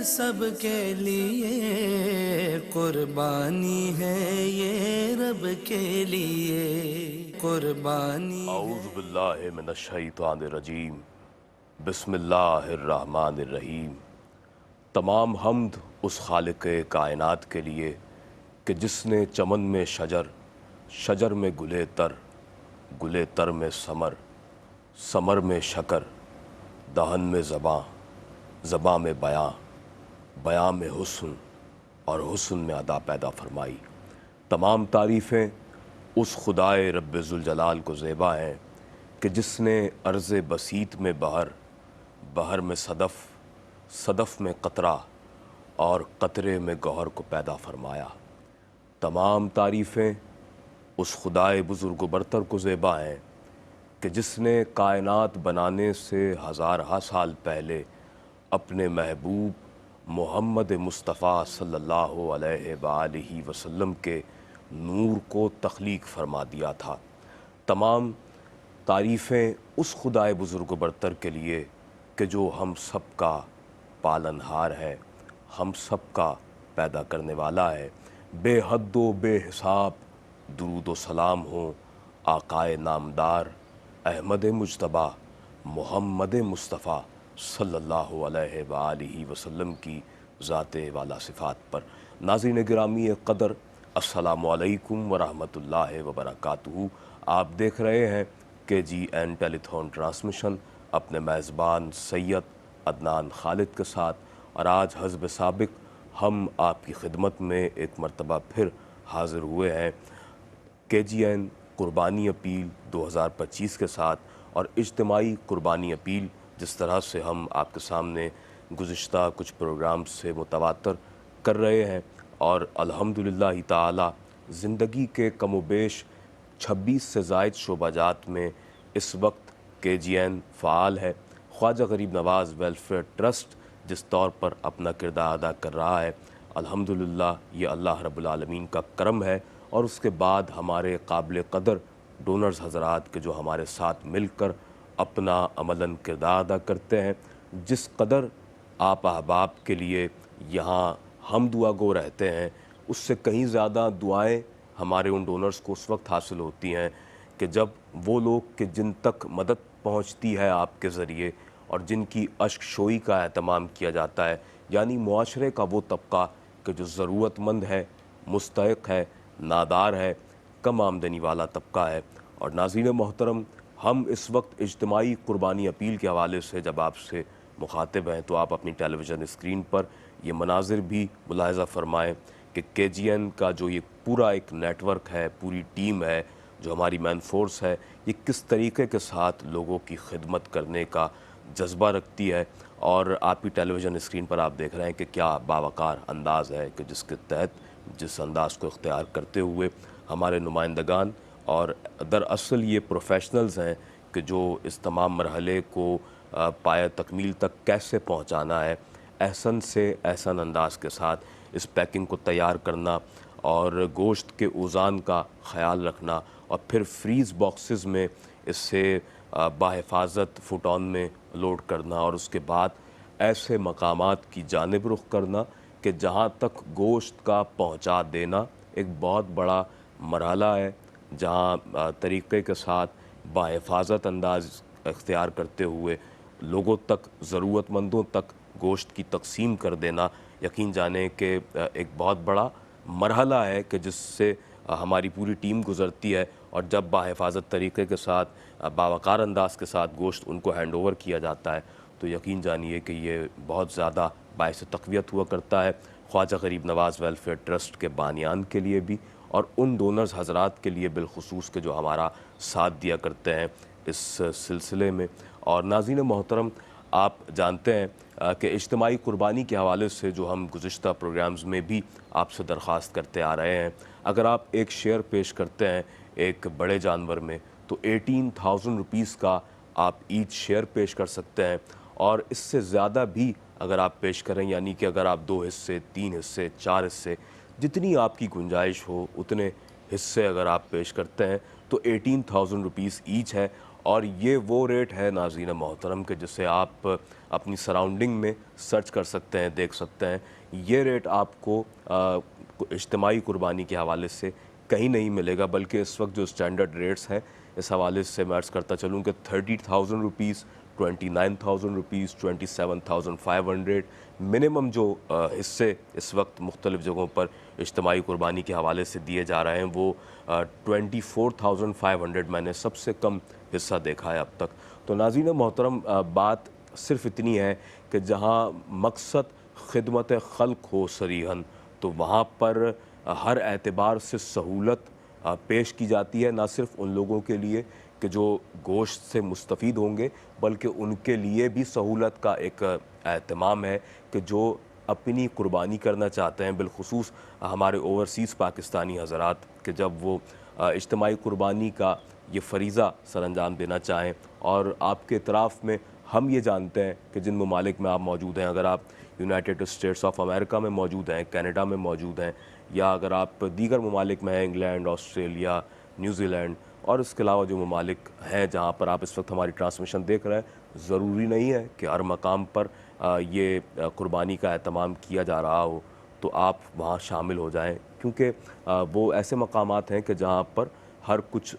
سب کے لیے قربانی ہے یہ رب کے لیے قربانی اعوذ باللہ من الشیطان الرجیم بسم اللہ الرحمن الرحیم۔ تمام حمد اس خالق کائنات کے لیے کہ جس نے چمن میں شجر، شجر میں گلے تر، گلے تر میں ثمر، ثمر میں شکر، دہن میں زباں، زباں میں بیاں، بیاں میں حسن اور حسن میں ادا پیدا فرمائی۔ تمام تعریفیں اس خدائے رب ذوالجلال کو زیبا ہیں کہ جس نے عرض بسیط میں بحر، بحر میں صدف، صدف میں قطرہ اور قطرے میں گوہر کو پیدا فرمایا۔ تمام تعریفیں اس خدائے بزرگ و برتر کو زیبا ہیں کہ جس نے کائنات بنانے سے ہزارہ سال پہلے اپنے محبوب محمد مصطفیٰ صلی اللہ علیہ وآلہ وسلم کے نور کو تخلیق فرما دیا تھا۔ تمام تعریفیں اس خدائے بزرگ و برتر کے لیے کہ جو ہم سب کا پالنہار ہے، ہم سب کا پیدا کرنے والا ہے۔ بے حد و بے حساب درود و سلام ہوں آقائے نامدار احمد مجتبیٰ محمد مصطفیٰ صلی اللہ علیہ وآلہ وسلم کی ذات والا صفات پر۔ ناظرین گرامی قدر، السلام علیکم ورحمۃ اللہ وبرکاتہ۔ آپ دیکھ رہے ہیں KGN ٹیلی تھون ٹرانسمیشن اپنے میزبان سید عدنان خالد کے ساتھ، اور آج حسب سابق ہم آپ کی خدمت میں ایک مرتبہ پھر حاضر ہوئے ہیں KGN قربانی اپیل 2025 کے ساتھ، اور اجتماعی قربانی اپیل جس طرح سے ہم آپ کے سامنے گزشتہ کچھ پروگرام سے متواتر کر رہے ہیں، اور الحمدللہ تعالی زندگی کے کم و بیش 26 سے زائد شعبہ جات میں اس وقت KGN فعال ہے۔ خواجہ غریب نواز ویلفیئر ٹرسٹ جس طور پر اپنا کردار ادا کر رہا ہے، الحمدللہ یہ اللہ رب العالمین کا کرم ہے، اور اس کے بعد ہمارے قابل قدر ڈونرز حضرات کے جو ہمارے ساتھ مل کر اپنا عملاً کردار ادا کرتے ہیں۔ جس قدر آپ احباب کے لیے یہاں ہم دعا گو رہتے ہیں، اس سے کہیں زیادہ دعائیں ہمارے ان ڈونرز کو اس وقت حاصل ہوتی ہیں کہ جب وہ لوگ کہ جن تک مدد پہنچتی ہے آپ کے ذریعے اور جن کی اشک شوئی کا اہتمام کیا جاتا ہے، یعنی معاشرے کا وہ طبقہ کہ جو ضرورت مند ہے، مستحق ہے، نادار ہے، کم آمدنی والا طبقہ ہے۔ اور ناظرین محترم، ہم اس وقت اجتماعی قربانی اپیل کے حوالے سے جب آپ سے مخاطب ہیں تو آپ اپنی ٹیلی ویژن اسکرین پر یہ مناظر بھی ملاحظہ فرمائیں کہ KGN کا جو یہ پورا ایک نیٹ ورک ہے، پوری ٹیم ہے، جو ہماری مین فورس ہے، یہ کس طریقے کے ساتھ لوگوں کی خدمت کرنے کا جذبہ رکھتی ہے۔ اور آپ کی ٹیلی ویژن اسکرین پر آپ دیکھ رہے ہیں کہ کیا باوقار انداز ہے کہ جس کے تحت جس انداز کو اختیار کرتے ہوئے ہمارے نمائندگان، اور دراصل یہ پروفیشنلز ہیں کہ جو اس تمام مرحلے کو پایہ تکمیل تک کیسے پہنچانا ہے، احسن سے احسن انداز کے ساتھ اس پیکنگ کو تیار کرنا اور گوشت کے اوزان کا خیال رکھنا، اور پھر فریز باکسز میں اس سے باحفاظت فوٹون میں لوڈ کرنا، اور اس کے بعد ایسے مقامات کی جانب رخ کرنا کہ جہاں تک گوشت کا پہنچا دینا ایک بہت بڑا مرحلہ ہے، جہاں طریقے کے ساتھ باحفاظت انداز اختیار کرتے ہوئے لوگوں تک، ضرورت مندوں تک گوشت کی تقسیم کر دینا یقین جانیں کہ ایک بہت بڑا مرحلہ ہے کہ جس سے ہماری پوری ٹیم گزرتی ہے، اور جب باحفاظت طریقے کے ساتھ باوقار انداز کے ساتھ گوشت ان کو ہینڈ اوور کیا جاتا ہے تو یقین جانیے کہ یہ بہت زیادہ باعث تقویت ہوا کرتا ہے خواجہ غریب نواز ویلفیئر ٹرسٹ کے بانیان کے لیے بھی، اور ان ڈونرز حضرات کے لیے بالخصوص کہ جو ہمارا ساتھ دیا کرتے ہیں اس سلسلے میں۔ اور ناظرین محترم، آپ جانتے ہیں کہ اجتماعی قربانی کے حوالے سے جو ہم گزشتہ پروگرامز میں بھی آپ سے درخواست کرتے آ رہے ہیں، اگر آپ ایک شیئر پیش کرتے ہیں ایک بڑے جانور میں تو 18,000 روپیز کا آپ ایچ شیئر پیش کر سکتے ہیں، اور اس سے زیادہ بھی اگر آپ پیش کریں، یعنی کہ اگر آپ 2 حصے، 3 حصے، 4 حصے، جتنی آپ کی گنجائش ہو اتنے حصے اگر آپ پیش کرتے ہیں تو 18,000 روپیز ایچ ہے، اور یہ وہ ریٹ ہے ناظرین محترم کہ جسے آپ اپنی سراؤنڈنگ میں سرچ کر سکتے ہیں، دیکھ سکتے ہیں۔ یہ ریٹ آپ کو اجتماعی قربانی کے حوالے سے کہیں نہیں ملے گا، بلکہ اس وقت جو اسٹینڈرڈ ریٹس ہیں اس حوالے سے میں عرض کرتا چلوں کہ 30,000 روپیز، 29,000 روپیز، 27,500 منیمم جو حصے اس وقت مختلف جگہوں پر اجتماعی قربانی کے حوالے سے دیے جا رہے ہیں وہ 24,500 میں نے سب سے کم حصہ دیکھا ہے اب تک۔ تو ناظرین محترم، بات صرف اتنی ہے کہ جہاں مقصد خدمت خلق ہو صریحاً تو وہاں پر ہر اعتبار سے سہولت پیش کی جاتی ہے، نہ صرف ان لوگوں کے لیے کہ جو گوشت سے مستفید ہوں گے، بلکہ ان کے لیے بھی سہولت کا ایک اہتمام ہے کہ جو اپنی قربانی کرنا چاہتے ہیں، بالخصوص ہمارے اوورسیز پاکستانی حضرات کہ جب وہ اجتماعی قربانی کا یہ فریضہ سر انجام دینا چاہیں۔ اور آپ کے اطراف میں ہم یہ جانتے ہیں کہ جن ممالک میں آپ موجود ہیں، اگر آپ یونائٹڈ اسٹیٹس آف امریکہ میں موجود ہیں، کینیڈا میں موجود ہیں، یا اگر آپ دیگر ممالک میں ہیں، انگلینڈ، آسٹریلیا، نیوزی لینڈ، اور اس کے علاوہ جو ممالک ہیں جہاں پر آپ اس وقت ہماری ٹرانسمیشن دیکھ رہے ہیں، ضروری نہیں ہے کہ ہر مقام پر یہ قربانی کا اہتمام کیا جا رہا ہو تو آپ وہاں شامل ہو جائیں، کیونکہ وہ ایسے مقامات ہیں کہ جہاں پر ہر کچھ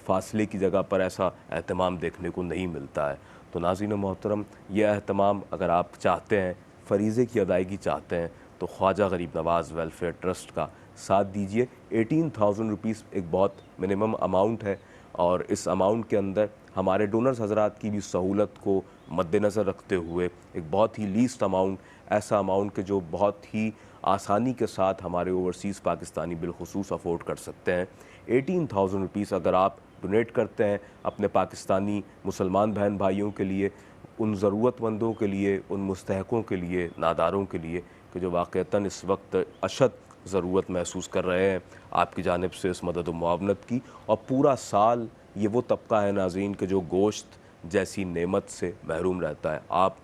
فاصلے کی جگہ پر ایسا اہتمام دیکھنے کو نہیں ملتا ہے۔ تو ناظرین محترم، یہ اہتمام اگر آپ چاہتے ہیں، فریضے کی ادائیگی چاہتے ہیں، تو خواجہ غریب نواز ویلفیئر ٹرسٹ کا ساتھ دیجئے۔ 18,000 روپیز ایک بہت منیمم اماؤنٹ ہے، اور اس اماؤنٹ کے اندر ہمارے ڈونرز حضرات کی بھی سہولت کو مد نظر رکھتے ہوئے ایک بہت ہی لیسٹ اماؤنٹ، ایسا اماؤنٹ کہ جو بہت ہی آسانی کے ساتھ ہمارے اوورسیز پاکستانی بالخصوص افورڈ کر سکتے ہیں۔ 18,000 روپیز اگر آپ ڈونیٹ کرتے ہیں اپنے پاکستانی مسلمان بہن بھائیوں کے لیے، ان ضرورت مندوں کے لیے، ان مستحقوں کے لیے، ناداروں کے لیے کہ جو واقعتاً اس وقت اشد ضرورت محسوس کر رہے ہیں آپ کی جانب سے اس مدد و معاونت کی، اور پورا سال یہ وہ طبقہ ہے ناظرین کہ جو گوشت جیسی نعمت سے محروم رہتا ہے۔ آپ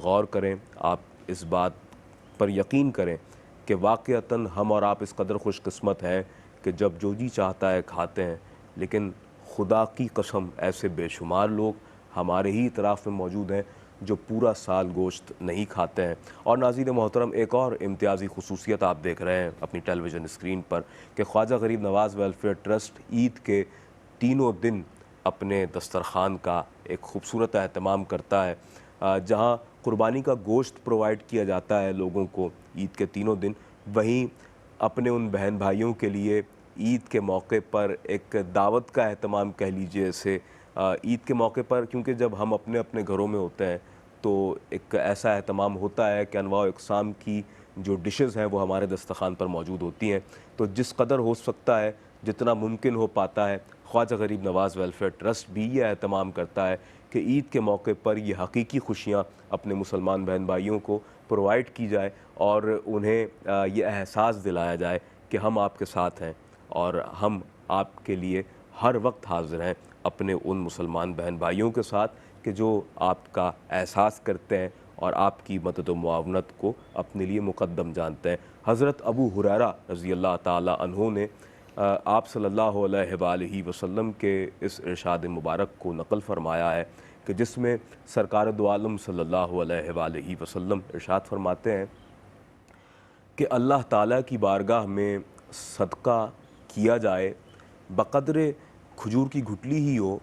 غور کریں، آپ اس بات پر یقین کریں کہ واقعتاً ہم اور آپ اس قدر خوش قسمت ہیں کہ جب جو جی چاہتا ہے کھاتے ہیں، لیکن خدا کی قسم ایسے بے شمار لوگ ہمارے ہی اطراف میں موجود ہیں جو پورا سال گوشت نہیں کھاتے ہیں۔ اور ناظرین محترم، ایک اور امتیازی خصوصیت آپ دیکھ رہے ہیں اپنی ٹیلی ویژن اسکرین پر کہ خواجہ غریب نواز ویلفیئر ٹرسٹ عید کے تینوں دن اپنے دسترخوان کا ایک خوبصورت اہتمام کرتا ہے، جہاں قربانی کا گوشت پرووائڈ کیا جاتا ہے لوگوں کو عید کے تینوں دن، وہیں اپنے ان بہن بھائیوں کے لیے عید کے موقع پر ایک دعوت کا اہتمام کہہ لیجئے اسے۔ عید کے موقع پر کیونکہ جب ہم اپنے اپنے گھروں میں ہوتے ہیں تو ایک ایسا اہتمام ہوتا ہے کہ انواع و اقسام کی جو ڈشز ہیں وہ ہمارے دسترخوان پر موجود ہوتی ہیں، تو جس قدر ہو سکتا ہے، جتنا ممکن ہو پاتا ہے، خواجہ غریب نواز ویلفیئر ٹرسٹ بھی یہ اہتمام کرتا ہے کہ عید کے موقع پر یہ حقیقی خوشیاں اپنے مسلمان بہن بھائیوں کو پرووائڈ کی جائے اور انہیں یہ احساس دلایا جائے کہ ہم آپ کے ساتھ ہیں اور ہم آپ کے لیے ہر وقت حاضر ہیں اپنے ان مسلمان بہن بھائیوں کے ساتھ کہ جو آپ کا احساس کرتے ہیں اور آپ کی مدد و معاونت کو اپنے لیے مقدم جانتے ہیں۔ حضرت ابو ہریرہ رضی اللہ تعالی عنہ نے آپ صلی اللہ علیہ وآلہ وسلم کے اس ارشاد مبارک کو نقل فرمایا ہے کہ جس میں سرکار دو عالم صلی اللہ علیہ وآلہ وسلم ارشاد فرماتے ہیں کہ اللہ تعالیٰ کی بارگاہ میں صدقہ کیا جائے بقدر کھجور کی گھٹلی ہی ہو،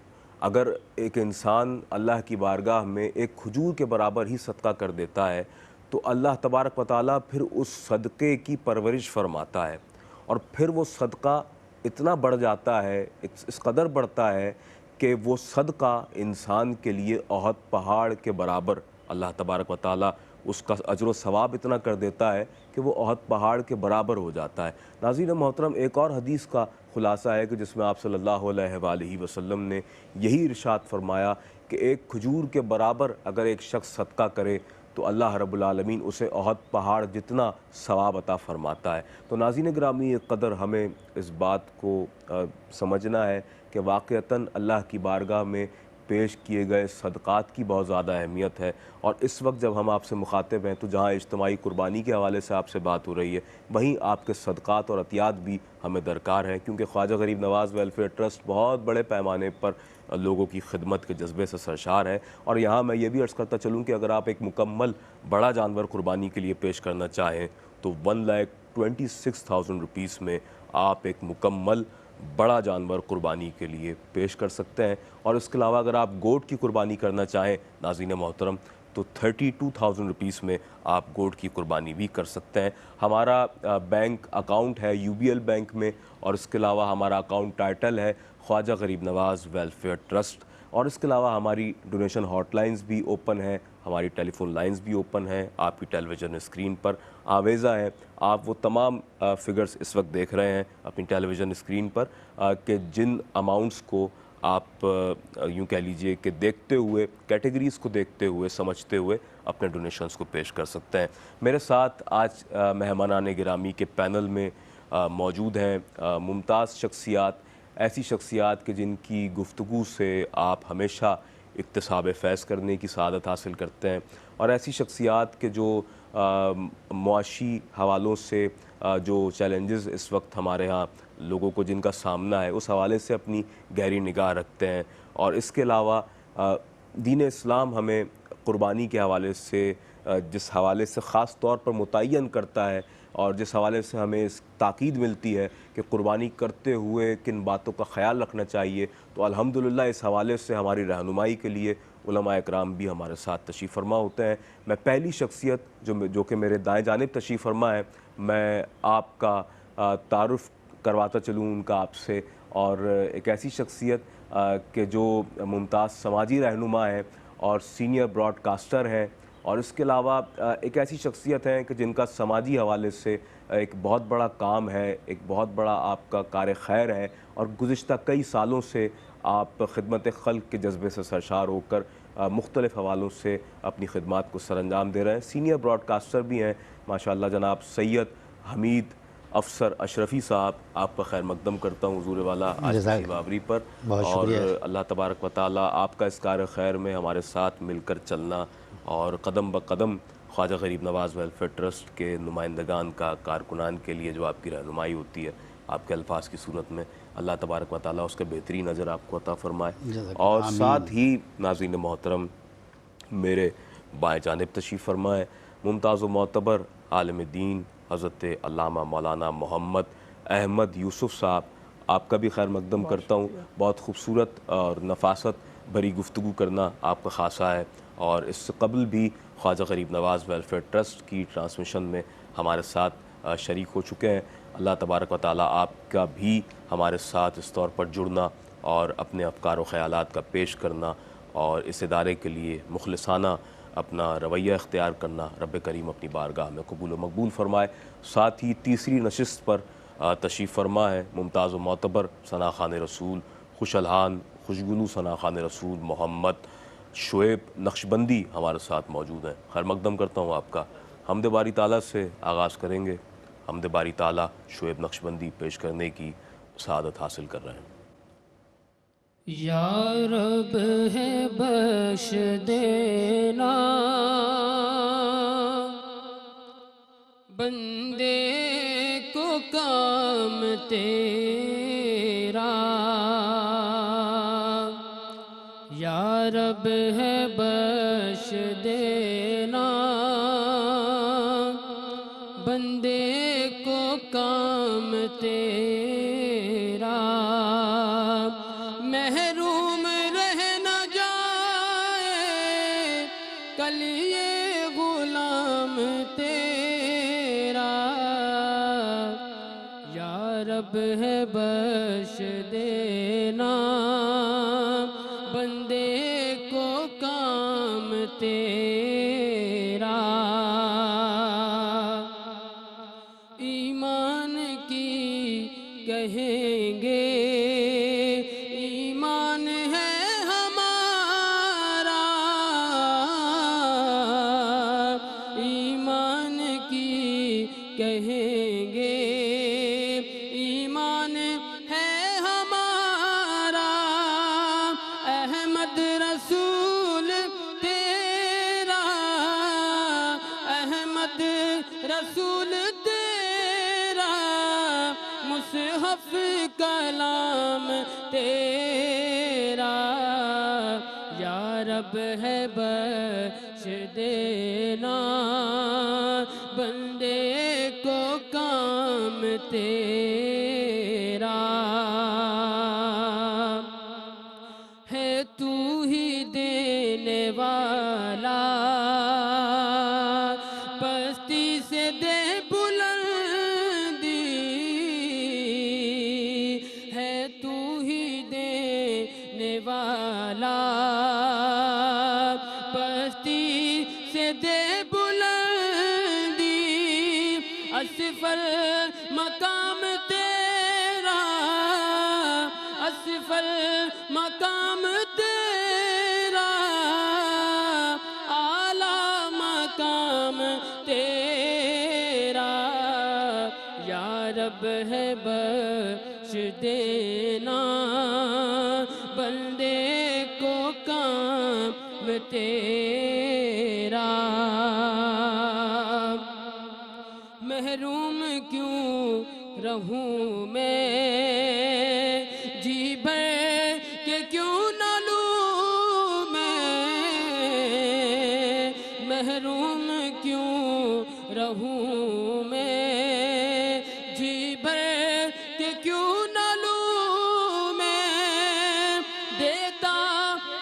اگر ایک انسان اللہ کی بارگاہ میں ایک کھجور کے برابر ہی صدقہ کر دیتا ہے تو اللہ تبارک و تعالیٰ پھر اس صدقے کی پرورش فرماتا ہے، اور پھر وہ صدقہ اتنا بڑھ جاتا ہے، اس قدر بڑھتا ہے کہ وہ صدقہ انسان کے لیے احد پہاڑ کے برابر اللہ تبارک و تعالیٰ اس کا اجر و ثواب اتنا کر دیتا ہے کہ وہ احد پہاڑ کے برابر ہو جاتا ہے۔ ناظرین محترم، ایک اور حدیث کا خلاصہ ہے کہ جس میں آپ صلی اللہ علیہ وآلہ وسلم نے یہی ارشاد فرمایا کہ ایک کھجور کے برابر اگر ایک شخص صدقہ کرے تو اللہ رب العالمین اسے احد پہاڑ جتنا ثواب عطا فرماتا ہے۔ تو ناظرین گرامی، ایک قدر ہمیں اس بات کو سمجھنا ہے کہ واقعتاً اللہ کی بارگاہ میں پیش کیے گئے صدقات کی بہت زیادہ اہمیت ہے، اور اس وقت جب ہم آپ سے مخاطب ہیں تو جہاں اجتماعی قربانی کے حوالے سے آپ سے بات ہو رہی ہے، وہیں آپ کے صدقات اور عطیات بھی ہمیں درکار ہیں، کیونکہ خواجہ غریب نواز ویلفیئر ٹرسٹ بہت بڑے پیمانے پر لوگوں کی خدمت کے جذبے سے سرشار ہے. اور یہاں میں یہ بھی عرض کرتا چلوں کہ اگر آپ ایک مکمل بڑا جانور قربانی کے لیے پیش کرنا چاہیں تو 1,26,000 روپیز میں آپ ایک مکمل بڑا جانور قربانی کے لیے پیش کر سکتے ہیں. اور اس کے علاوہ اگر آپ گوٹ کی قربانی کرنا چاہیں ناظرین محترم تو 32,000 روپیز میں آپ گوٹ کی قربانی بھی کر سکتے ہیں. ہمارا بینک اکاؤنٹ ہے UBL بینک میں, اور اس کے علاوہ ہمارا اکاؤنٹ ٹائٹل ہے خواجہ غریب نواز ویلفیئر ٹرسٹ. اور اس کے علاوہ ہماری ڈونیشن ہاٹ لائنز بھی اوپن ہیں, ہماری ٹیلی فون لائنز بھی اوپن ہیں. آپ کی ٹیلی ویژن اسکرین پر آویزہ ہیں, آپ وہ تمام فگرز اس وقت دیکھ رہے ہیں اپنی ٹیلی ویژن اسکرین پر کہ جن اماؤنٹس کو آپ یوں کہہ لیجئے کہ دیکھتے ہوئے, کیٹیگریز کو دیکھتے ہوئے, سمجھتے ہوئے اپنے ڈونیشنز کو پیش کر سکتے ہیں. میرے ساتھ آج مہمانان گرامی کے پینل میں موجود ہیں ممتاز شخصیات, ایسی شخصیات کہ جن کی گفتگو سے آپ ہمیشہ اکتساب فیض کرنے کی سعادت حاصل کرتے ہیں, اور ایسی شخصیات کہ جو معاشی حوالوں سے جو چیلنجز اس وقت ہمارے ہاں لوگوں کو جن کا سامنا ہے اس حوالے سے اپنی گہری نگاہ رکھتے ہیں. اور اس کے علاوہ دین اسلام ہمیں قربانی کے حوالے سے جس حوالے سے خاص طور پر متعین کرتا ہے, اور جس حوالے سے ہمیں اس تاکید ملتی ہے کہ قربانی کرتے ہوئے کن باتوں کا خیال رکھنا چاہیے, تو الحمدللہ اس حوالے سے ہماری رہنمائی کے لیے علماء اکرام بھی ہمارے ساتھ تشریف فرما ہوتے ہیں. میں پہلی شخصیت جو کہ میرے دائیں جانب تشریف فرما ہے, میں آپ کا تعارف کرواتا چلوں ان کا آپ سے. اور ایک ایسی شخصیت کہ جو ممتاز سماجی رہنما ہے اور سینئر براڈ کاسٹر ہیں, اور اس کے علاوہ ایک ایسی شخصیت ہیں کہ جن کا سماجی حوالے سے ایک بہت بڑا کام ہے, ایک بہت بڑا آپ کا کار خیر ہے, اور گزشتہ کئی سالوں سے آپ خدمت خلق کے جذبے سے سرشار ہو کر مختلف حوالوں سے اپنی خدمات کو سر انجام دے رہے ہیں. سینئر براڈ کاسٹر بھی ہیں ماشاءاللہ جناب سید حمید افسر اشرفی صاحب. آپ کا خیر مقدم کرتا ہوں حضور والا آج کی بابری پر, اور اللہ تبارک و تعالیٰ آپ کا اس کار خیر میں ہمارے ساتھ مل کر چلنا, اور قدم بقدم خواجہ غریب نواز ویلفیئر ٹرسٹ کے نمائندگان کا, کارکنان کے لیے جو آپ کی رہنمائی ہوتی ہے آپ کے الفاظ کی صورت میں, اللہ تبارک و تعالیٰ اس کے بہترین اجر آپ کو عطا فرمائے. اور ساتھ ہی ناظرین محترم میرے بائیں جانب تشریف فرمائے ممتاز و معتبر عالم دین حضرت علامہ مولانا محمد احمد یوسف صاحب. آپ کا بھی خیر مقدم کرتا ہوں. بہت خوبصورت اور نفاست بھری گفتگو کرنا آپ کا خاصہ ہے, اور اس سے قبل بھی خواجہ غریب نواز ویلفیئر ٹرسٹ کی ٹرانسمیشن میں ہمارے ساتھ شریک ہو چکے ہیں. اللہ تبارک و تعالیٰ آپ کا بھی ہمارے ساتھ اس طور پر جڑنا اور اپنے افکار و خیالات کا پیش کرنا اور اس ادارے کے لیے مخلصانہ اپنا رویہ اختیار کرنا رب کریم اپنی بارگاہ میں قبول و مقبول فرمائے. ساتھ ہی تیسری نشست پر تشریف فرما ہے ممتاز و معتبر ثنا خوان رسول, خوش الحان خوشگلو ثنا خوان رسول محمد شعیب نقشبندی ہمارے ساتھ موجود ہیں. خیر مقدم کرتا ہوں آپ کا. حمد باری تعالیٰ سے آغاز کریں گے. حمد باری تعالیٰ شعیب نقشبندی پیش کرنے کی سعادت حاصل کر رہے ہیں. یا رب ہے بخش دینا بندے کو کام تیرا, یا رب ہے بخش دینا بندے کو کام تیرا, محروم رہ نہ جائے کل یہ غلام تیرا, یا رب ہے بخش دینا بندے کو کام تیرا. ایمان کی کہیں گے ایمان ہے ہمارا, ایمان کی کہیں گے ایمان ہے ہمارا, احمد رسول تیرا, احمد رسول تیرا مصحف کلام تیرا، یا رب ہے بخش دینا بندے کو کام تیرا، ہے تو ہی دینے والا، پستی سے دے بلندی، ہے تو ہی دینے والا، پستی سے دے بلندی، اسفل مقام تیرا، اسفل مقام تیرا، اعلیٰ مقام تیرا، یا رب ہے بخش دینا بندے کو کام تیرا، محروم کیوں رہوں میں، جی بھر کے کیوں نہ لوں میں، محروم کیوں رہوں میں، جی بھر کے کیوں نہ لوں میں، دیتا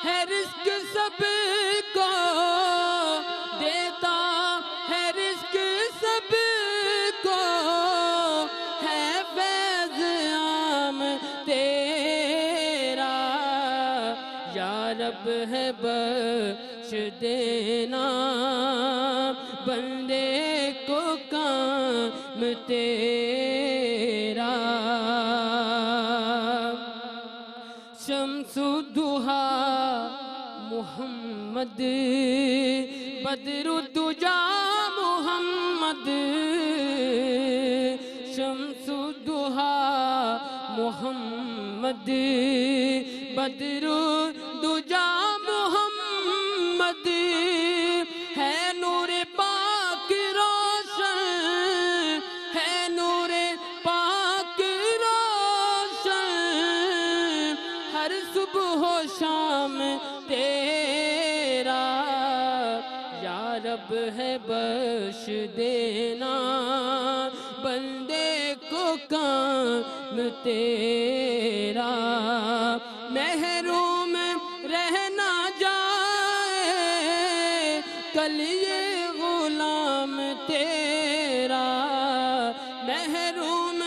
ہے رزق سب کو، دیتا ہے رزق سب کو، ہے فیض عام تیرا، یا رب ہے بخش دینا بندے کو کام تیرا، شمس الضحیٰ محمد، بدر الدجا محمد، شمس الضحیٰ محمد، بدر الدجا محمد، ہے نور پاک روشن، ہے نور پاک روشن، ہر صبح و شام تیرا، یا رب ہے بخش دینا بندے کو کام تیرا، محروم رہ نہ جائے کل یہ غلام تیرا، محروم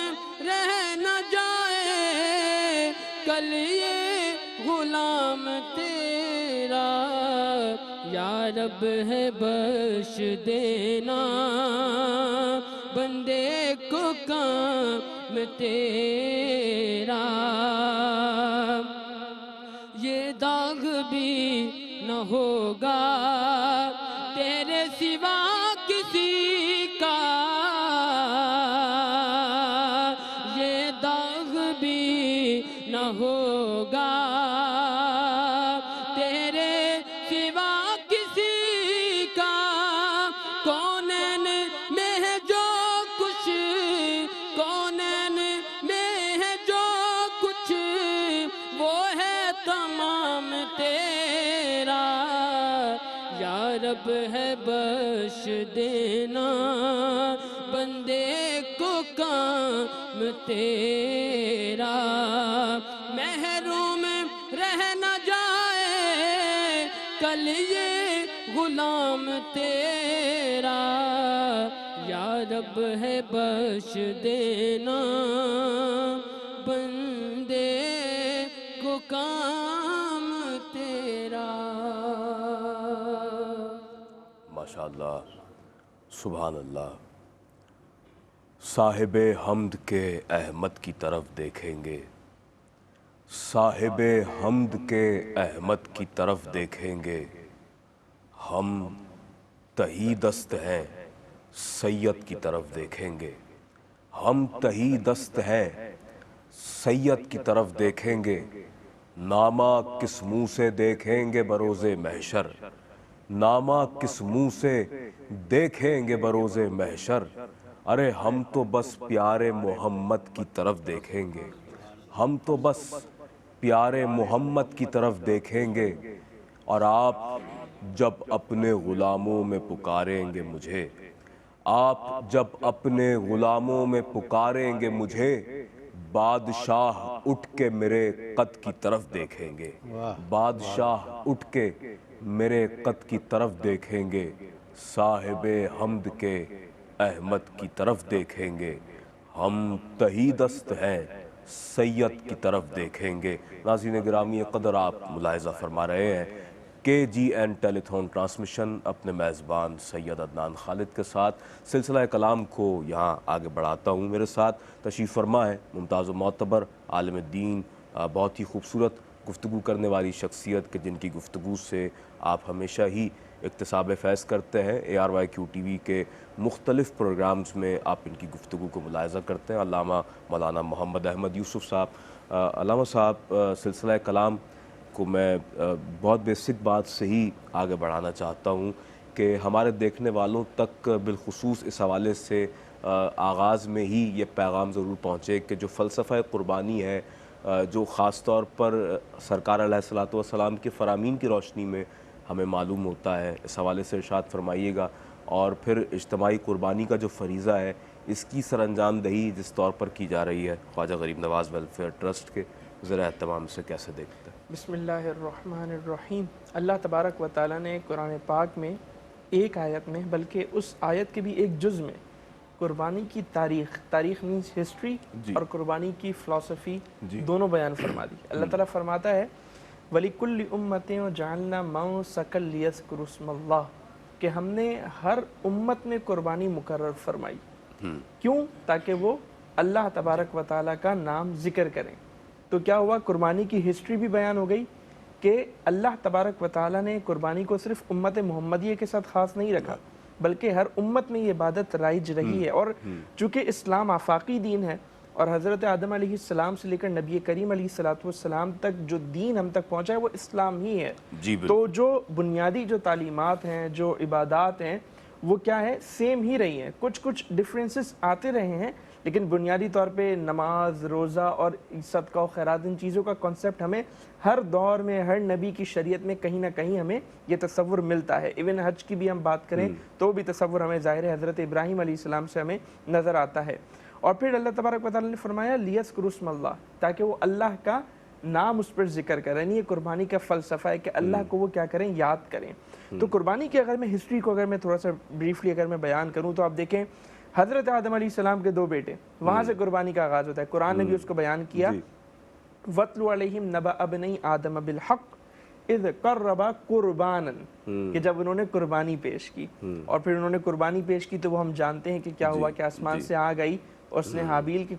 رہ نہ جائے کل یہ غلام تیرا، یا رب ہے بخش دینا بندے کو کام تیرا، یہ داغ بھی نہ ہوگا تیرے سوا کسی کا، یہ داغ بھی نہ ہوگا تیرے سوا کسی کا، کونین میں ہے جو کچھ، کونین میں ہے جو کچھ، وہ ہے تمام تیرا، یا رب ہے بخش دینا بندے کو کام تیرا، محروم رہ نہ جائے کل یہ غلام تیرا، یا رب ہے بخش دینا بندے کو کام تیرا۔ ماشاءاللہ، سبحان اللہ۔ صاحب حمد کے احمد کی طرف دیکھیں گے، صاحب حمد کے احمد کی طرف دیکھیں گے، ہم تہی دست ہیں سید کی طرف دیکھیں گے، ہم تہی دست ہیں سید کی طرف دیکھیں گے، نامہ کس منہ سے دیکھیں گے بروز محشر، نامہ کس منہ سے دیکھیں گے بروز محشر، ارے ہم تو بس پیارے محمد کی طرف دیکھیں گے، ہم تو بس پیارے محمد کی طرف دیکھیں گے، اور آپ جب اپنے غلاموں میں پکاریں گے مجھے، آپ جب اپنے غلاموں میں پکاریں گے مجھے، بادشاہ اٹھ کے میرے قد کی طرف دیکھیں گے، بادشاہ اٹھ کے میرے قد کی طرف دیکھیں گے، صاحب حمد کے احمد کی طرف دیکھیں گے، ہم تہی دست ہیں سید کی طرف دیکھیں گے۔ ناظرین گرامی قدر، آپ ملاحظہ فرما رہے ہیں KGN ٹیلی تھون ٹرانسمیشن اپنے میزبان سید عدنان خالد کے ساتھ سلسلہ کلام کو یہاں آگے بڑھاتا ہوں۔ میرے ساتھ تشریف فرما ہے ممتاز و معتبر عالم دین، بہت ہی خوبصورت گفتگو کرنے والی شخصیت کہ جن کی گفتگو سے آپ ہمیشہ ہی اکتساب فیض کرتے ہیں۔ ARYQ TV کے مختلف پروگرامز میں آپ ان کی گفتگو کو ملاحظہ کرتے ہیں۔ علامہ مولانا محمد احمد یوسف صاحب، علامہ صاحب، سلسلہ کلام کو میں بہت بیسک بات سے ہی آگے بڑھانا چاہتا ہوں کہ ہمارے دیکھنے والوں تک بالخصوص اس حوالے سے آغاز میں ہی یہ پیغام ضرور پہنچے کہ جو فلسفہ قربانی ہے، جو خاص طور پر سرکار علیہ السلام کے فرامین کی روشنی میں ہمیں معلوم ہوتا ہے، اس حوالے سے ارشاد فرمائیے گا، اور پھر اجتماعی قربانی کا جو فریضہ ہے اس کی سر انجام دہی جس طور پر کی جا رہی ہے خواجہ غریب نواز ویلفیئر ٹرسٹ کے ذرا اہتمام سے کیسے دیکھتے ہیں؟ بسم اللہ الرحمن الرحیم۔ اللہ تبارک و تعالیٰ نے قرآن پاک میں ایک آیت میں، بلکہ اس آیت کے بھی ایک جز میں، قربانی کی تاریخ مینس ہسٹری، اور قربانی کی فلسفی دونوں بیان فرما دی۔ اللہ تعالیٰ فرماتا ہے وَلِكُلِّ أُمَّةٍ جَعَلْنَا مَنسَكًا لِيَذْكُرُوا اسْمَ اللَّهِ، کہ ہم نے ہر امت میں قربانی مقرر فرمائی۔ کیوں؟ تاکہ وہ اللہ تبارک و تعالیٰ کا نام ذکر کریں۔ تو کیا ہوا؟ قربانی کی ہسٹری بھی بیان ہو گئی کہ اللہ تبارک و تعالیٰ نے قربانی کو صرف امت محمدیہ کے ساتھ خاص نہیں رکھا، بلکہ ہر امت میں یہ عبادت رائج رہی ہے۔ اور چونکہ اسلام آفاقی دین ہے، اور حضرت آدم علیہ السلام سے لے کر نبی کریم علیہ السلام تک جو دین ہم تک پہنچا ہے وہ اسلام ہی ہے، تو جو بنیادی جو تعلیمات ہیں، جو عبادات ہیں، وہ کیا ہے؟ سیم ہی رہی ہیں۔ کچھ ڈفرینسز آتے رہے ہیں، لیکن بنیادی طور پہ نماز، روزہ اور صدقہ و خیرات، ان چیزوں کا کنسیپٹ ہمیں ہر دور میں، ہر نبی کی شریعت میں کہیں نہ کہیں ہمیں یہ تصور ملتا ہے۔ ایون حج کی بھی ہم بات کریں تو بھی تصور ہمیں ظاہر حضرت ابراہیم علیہ السلام سے ہمیں نظر آتا ہے۔ اور پھر اللہ تبارک و تعالیٰ نے فرمایا لیذکروا اسم اللہ، تاکہ وہ اللہ کا نام اس پر ذکر کریں۔ یعنی یہ قربانی کا فلسفہ ہے کہ اللہ کو وہ کیا کریں؟ یاد کریں۔ تو قربانی کی اگر میں ہسٹری کو میں تھوڑا سا بریفلی اگر میں بیان کروں تو آپ دیکھیں حضرت آدم علیہ السلام کے 2 بیٹے، وہاں سے قربانی کا آغاز ہوتا ہے۔ قرآن نے بھی اس کو بیان کیا وَاتْلُ عَلَيْهِمْ نَبَأَ ابْنَيْ آدَمَ بِالْحَقِّ إِذْ قَرَّبَا قُرْبَانًا، کہ جب انہوں نے قربانی پیش کی، اور پھر انہوں نے قربانی پیش کی تو وہ ہم جانتے ہیں کہ کیا ہوا کہ آسمان سے آگ آئی، اس نے حابیل کی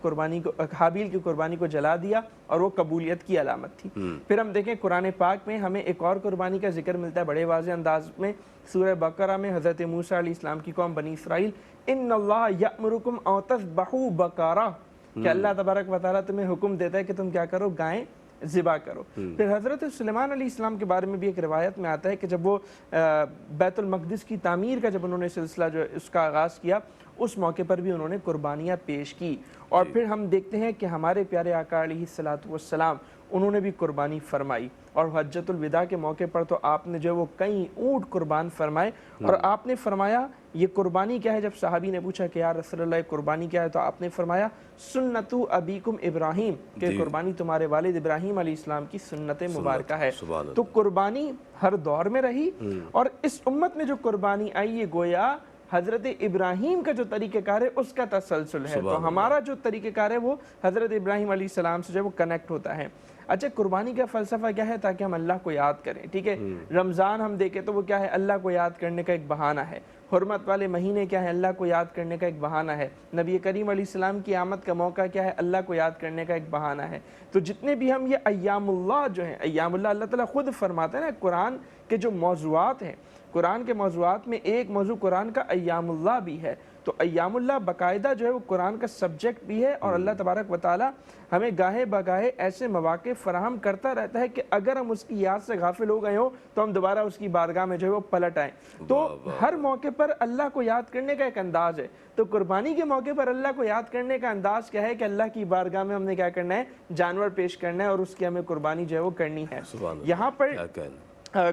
قربانی کو جلا دیا، اور وہ قبولیت کی علامت تھی۔ پھر ہم دیکھیں قرآن پاک میں ہمیں ایک اور قربانی کا ذکر ملتا ہے بڑے واضح انداز میں، سورہ بقرہ میں حضرت موسیٰ علیہ السلام کی قوم بنی اسرائیل، ان اللہ یأمرکم ان تذبحوا بقرہ، کہ اللہ تبارک و تعالیٰ تمہیں حکم دیتا ہے کہ تم کیا کرو؟ گائیں ذبح کرو۔ پھر حضرت سلیمان علیہ السلام کے بارے میں بھی ایک روایت میں آتا ہے کہ جب وہ بیت المقدس کی تعمیر کا جب انہوں نے سلسلہ جو اس کا آغاز کیا، اس موقع پر بھی انہوں نے قربانیاں پیش کی۔ اور پھر ہم دیکھتے ہیں کہ ہمارے پیارے آقا علیہ السلام انہوں نے بھی قربانی فرمائی، اور حجۃ الوداع کے موقع پر تو آپ نے جو وہ کئی اونٹ قربان فرمائے، اور آپ نے فرمایا یہ قربانی کیا ہے؟ جب صحابی نے پوچھا کہ یا رسول اللہ قربانی کیا ہے، تو آپ نے فرمایا سنت ابیکم ابراہیم، کہ قربانی تمہارے والد ابراہیم علیہ السلام کی سنت مبارکہ ہے۔ تو قربانی ہر دور میں رہی، اور اس امت میں جو قربانی آئی یہ گویا حضرت ابراہیم کا جو طریقہ کار ہے اس کا تسلسل ہے، تو ہمارا جو طریقہ کار ہے وہ حضرت ابراہیم علیہ السلام سے جو وہ کنیکٹ ہوتا ہے۔ اچھا، قربانی کا فلسفہ کیا ہے؟ تاکہ ہم اللہ کو یاد کریں، ٹھیک ہے؟ رمضان ہم دیکھیں تو وہ کیا ہے؟ اللہ کو یاد کرنے کا ایک بہانہ ہے۔ حرمت والے مہینے کیا ہے؟ اللہ کو یاد کرنے کا ایک بہانہ ہے۔ نبی کریم علیہ السلام کی آمد کا موقع کیا ہے؟ اللہ کو یاد کرنے کا ایک بہانہ ہے۔ تو جتنے بھی ہم یہ ایام اللہ جو ہیں، ایام اللہ، اللہ تعالیٰ خود فرماتے ہیں نا، قرآن کے جو موضوعات ہیں قرآن کے موضوعات میں ایک موضوع قرآن کا ایام اللہ بھی ہے، تو ایام اللہ باقاعدہ جو ہے وہ قرآن کا سبجیکٹ بھی ہے، اور اللہ تبارک و تعالی ہمیں گاہے بگاہے ایسے مواقع فراہم کرتا رہتا ہے کہ اگر ہم اس کی یاد سے غافل ہو گئے ہوں تو ہم دوبارہ اس کی بارگاہ میں جو ہے وہ پلٹ آئیں۔ تو ہر موقع پر اللہ کو یاد کرنے کا ایک انداز ہے، تو قربانی کے موقع پر اللہ کو یاد کرنے کا انداز کیا ہے کہ اللہ کی بارگاہ میں ہم نے کیا کرنا ہے، جانور پیش کرنا ہے، اور اس کی ہمیں قربانی جو ہے وہ کرنی ہے۔ یہاں پر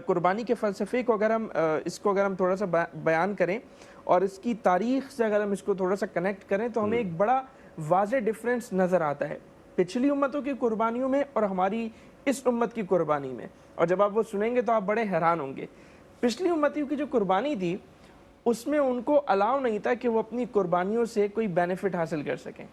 قربانی کے فلسفے کو اگر ہم تھوڑا سا بیان کریں اور اس کی تاریخ سے اگر ہم اس کو تھوڑا سا کنیکٹ کریں تو ہمیں ایک بڑا واضح ڈیفرنس نظر آتا ہے پچھلی امتوں کی قربانیوں میں اور ہماری اس امت کی قربانی میں، اور جب آپ وہ سنیں گے تو آپ بڑے حیران ہوں گے۔ پچھلی امتیوں کی جو قربانی تھی اس میں ان کو الاؤ نہیں تھا کہ وہ اپنی قربانیوں سے کوئی بینیفٹ حاصل کر سکیں۔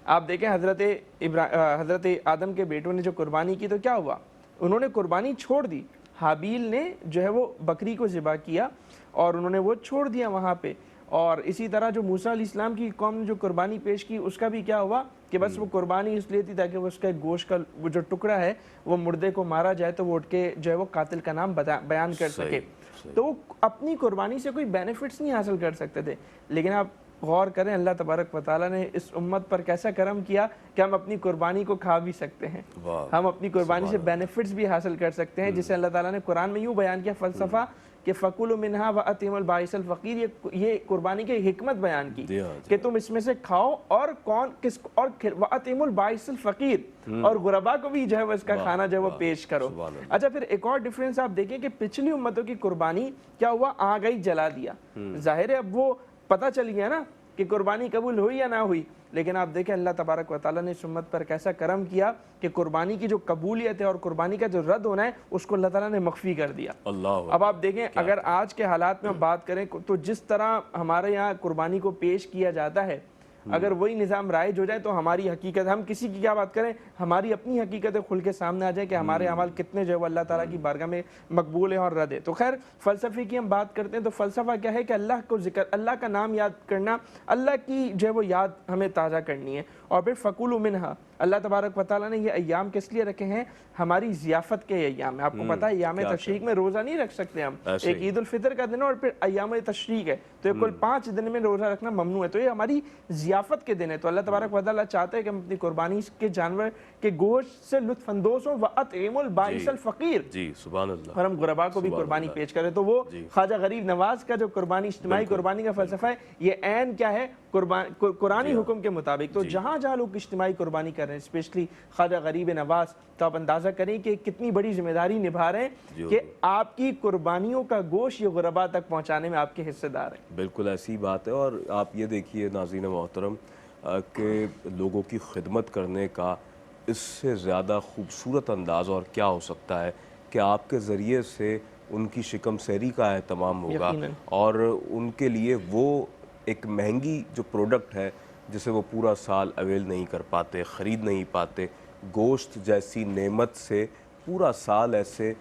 آپ دیکھیں حضرت آدم کے بیٹوں نے جو قربانی کی تو کیا ہوا، انہوں نے قربانی چھوڑ دی، حابیل نے جو ہے وہ بکری کو ذبح کیا اور انہوں نے وہ چھوڑ دیا وہاں پہ، اور اسی طرح جو موسیٰ علیہ السلام کی قوم نے جو قربانی پیش کی اس کا بھی کیا ہوا کہ بس وہ قربانی اس لیے تھی تاکہ وہ اس کا گوشت کا وہ جو ٹکڑا ہے وہ مردے کو مارا جائے تو وہ اٹھ کے جو ہے وہ قاتل کا نام بیان کر سکے، تو وہ اپنی قربانی سے کوئی بینیفٹس نہیں حاصل کر سکتے تھے۔ لیکن آپ غور کریں اللہ تبارک و تعالیٰ نے اس امت پر کیسا کرم کیا کہ ہم اپنی قربانی کو کھا بھی سکتے ہیں، ہم اپنی قربانی سے بینیفٹس بھی حاصل کر سکتے ہیں، جسے اللہ تعالیٰ نے قرآن میں یوں بیان کیا فلسفہ کہ فَكُلُوا مِنْهَا وَأَطْعِمُوا الْبَائِسَ الْفَقِيرَ، یہ قربانی کی حکمت بیان کی کہ تم اس میں سے کھاؤ اور وَأَطْعِمُوا الْبَائِسَ الْفَقِيرَ، اور غربا کو بھی جو ہے وہ اس کا کھانا جو ہے وہ پیش کرو۔ اچھا پھر ایک اور ڈیفرنس آپ دیکھیں کہ پچھلی امتوں کی قربانی کیا ہوا، آ گئی جلا دیا، ظاہر ہے اب وہ پتہ چل گیا نا کہ قربانی قبول ہوئی یا نہ ہوئی، لیکن آپ دیکھیں اللہ تبارک و تعالیٰ نے اس امت پر کیسا کرم کیا کہ قربانی کی جو قبولیت ہے اور قربانی کا جو رد ہونا ہے اس کو اللہ تعالیٰ نے مخفی کر دیا۔ اب آپ دیکھیں اگر آج کے حالات میں بات کریں تو جس طرح ہمارے یہاں قربانی کو پیش کیا جاتا ہے، اگر وہی نظام رائج ہو جائے تو ہماری حقیقت، ہم کسی کی کیا بات کریں، ہماری اپنی حقیقت کھل کے سامنے آ جائے کہ ہمارے اعمال کتنے جو ہے اللہ تعالیٰ کی بارگاہ میں مقبول ہیں اور رد ہے۔ تو خیر فلسفے کی ہم بات کرتے ہیں تو فلسفہ کیا ہے کہ اللہ کو ذکر، اللہ کا نام یاد کرنا، اللہ کی جو ہے وہ یاد ہمیں تازہ کرنی ہے۔ اور پھر فَكُلُوا مِنْهَا، اللہ تبارک و تعالیٰ نے یہ ایام کس لیے رکھے ہیں، ہماری ضیافت کے ایام ہیں۔ آپ کو پتہ ہے ایام تشریق میں روزہ نہیں رکھ سکتے ہم، ایک عید الفطر کا دن ہے اور پھر ایام تشریق ہے، تو یہ کل 5 دن میں روزہ رکھنا ممنوع ہے، تو یہ ہماری ضیافت کے دن ہے۔ تو اللہ تبارک و تعالیٰ چاہتے ہیں کہ ہم اپنی قربانی کے جانور کے گوشت سے لطف اندوز ہوں، وَأَطْعِمُوا الْبَائِسَ الْفَقِيرَ، جی سبحان اللہ، اور ہم غربا کو بھی قربانی پیش کریں۔ تو وہ خواجہ غریب نواز کا جو قربانی، اجتماعی قربانی کا فلسفہ ہے، یہ عین کیا ہے، قرآنی حکم کے مطابق۔ تو جہاں جہاں لوگ اجتماعی قربانی کر رہے ہیں، اسپیشلی خواجہ غریب نواز، تو آپ اندازہ کریں کہ کتنی بڑی ذمہ داری نبھا رہے ہیں کہ آپ کی قربانیوں کا گوشت یہ غربا تک پہنچانے میں آپ کے حصے دار ہیں۔ بالکل ایسی بات ہے۔ اور آپ یہ دیکھیے ناظرین محترم کہ لوگوں کی خدمت کرنے کا اس سے زیادہ خوبصورت انداز اور کیا ہو سکتا ہے کہ آپ کے ذریعے سے ان کی شکم سیری کا اہتمام ہوگا، اور ان کے لیے وہ ایک مہنگی جو پروڈکٹ ہے جسے وہ پورا سال اویل نہیں کر پاتے، خرید نہیں پاتے، گوشت جیسی نعمت سے پورا سال ایسے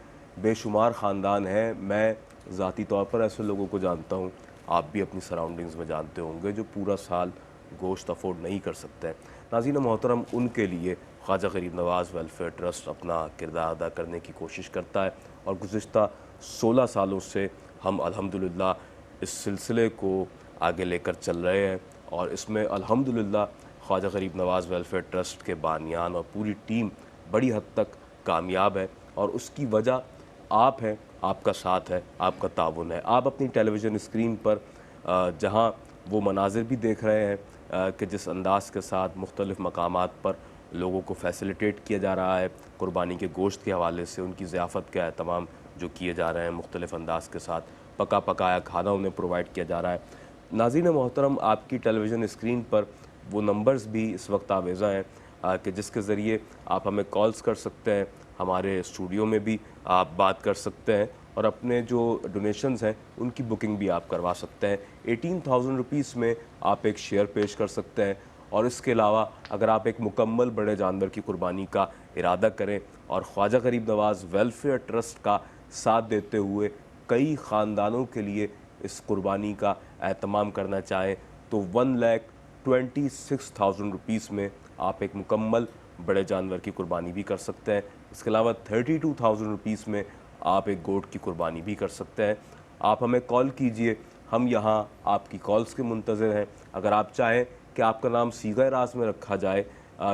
بے شمار خاندان ہیں، میں ذاتی طور پر ایسے لوگوں کو جانتا ہوں، آپ بھی اپنی سراؤنڈنگز میں جانتے ہوں گے، جو پورا سال گوشت افورڈ نہیں کر سکتے ہیں۔ ناظرین محترم، ان کے لیے خواجہ غریب نواز ویلفیئر ٹرسٹ اپنا کردار ادا کرنے کی کوشش کرتا ہے، اور گزشتہ 16 سالوں سے ہم الحمدللہ اس سلسلے کو آگے لے کر چل رہے ہیں، اور اس میں الحمدللہ خواجہ غریب نواز ویلفیئر ٹرسٹ کے بانیان اور پوری ٹیم بڑی حد تک کامیاب ہے، اور اس کی وجہ آپ ہیں، آپ کا ساتھ ہے، آپ کا تعاون ہے۔ آپ اپنی ٹیلی ویژن اسکرین پر جہاں وہ مناظر بھی دیکھ رہے ہیں کہ جس انداز کے ساتھ مختلف مقامات پر لوگوں کو فیسیلیٹیٹ کیا جا رہا ہے قربانی کے گوشت کے حوالے سے، ان کی ضیافت کے اہتمام جو کیے جا رہے ہیں مختلف انداز کے ساتھ، پکا پکایا کھانا انہیں پرووائڈ کیا جا رہا ہے۔ ناظرین محترم، آپ کی ٹیلی ویژن اسکرین پر وہ نمبرز بھی اس وقت آویزاں ہیں کہ جس کے ذریعے آپ ہمیں کالز کر سکتے ہیں، ہمارے اسٹوڈیو میں بھی آپ بات کر سکتے ہیں، اور اپنے جو ڈونیشنز ہیں ان کی بکنگ بھی آپ کروا سکتے ہیں۔ 18,000 روپیز میں آپ ایک شیئر پیش کر سکتے ہیں، اور اس کے علاوہ اگر آپ ایک مکمل بڑے جانور کی قربانی کا ارادہ کریں اور خواجہ غریب نواز ویلفیئر ٹرسٹ کا ساتھ دیتے ہوئے کئی خاندانوں کے لیے اس قربانی کا اہتمام کرنا چاہیں، تو 1,26,000 روپیز میں آپ ایک مکمل بڑے جانور کی قربانی بھی کر سکتے ہیں۔ اس کے علاوہ 32,000 روپیز میں آپ ایک گوٹ کی قربانی بھی کر سکتے ہیں۔ آپ ہمیں کال کیجئے، ہم یہاں آپ کی کالز کے منتظر ہیں۔ اگر آپ چاہیں کہ آپ کا نام صیغہ راز میں رکھا جائے،